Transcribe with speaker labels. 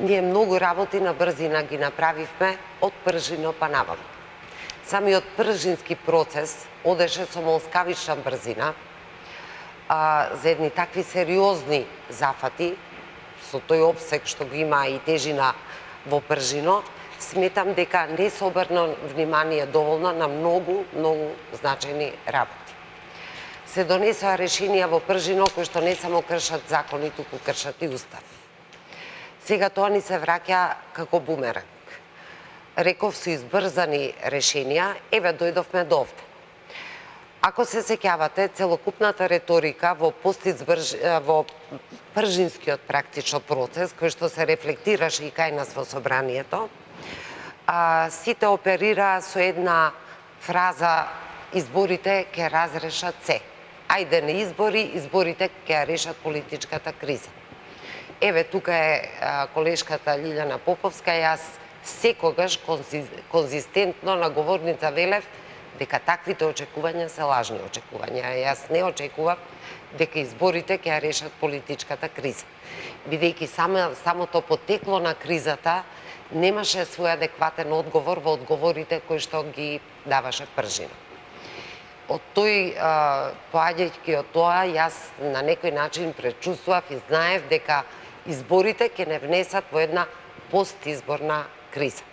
Speaker 1: Ние многу работи на брзина ги направивме од пржино па наваму. Самиот пржински процес одеше со молскавична брзина, за едни такви сериозни зафати, со тој опсег што го има и тежина во пржино, сметам дека не се обрна внимание доволно на многу значајни работи. Се донесоа решенија во пржино кои што не само кршат закони, туку кршат и устав. Сега тоа ни се враќа како бумеранг. Реков со избрзани решенија, еве дојдовме до овде. Ако се сеќавате, целокупната реторика во пржинскиот практично процес, кој што се рефлектираше и кај нас во собранието, сите оперираа со една фраза: изборите ќе разрешат се. Ајде на избори, изборите ќе решат политичката криза. Еве, тука е колешката Лиљана Поповска, јас секогаш конзистентно на говорница велев дека таквите очекувања се лажни очекувања. Јас не очекував дека изборите ќе решат политичката криза, бидејќи самото потекло на кризата немаше свој адекватен одговор во одговорите кои што ги даваше пржина. Од тој, поаѓајќи од тоа, јас на некој начин пречувствував и знаев дека изборите ќе не внесат во една постизборна криза.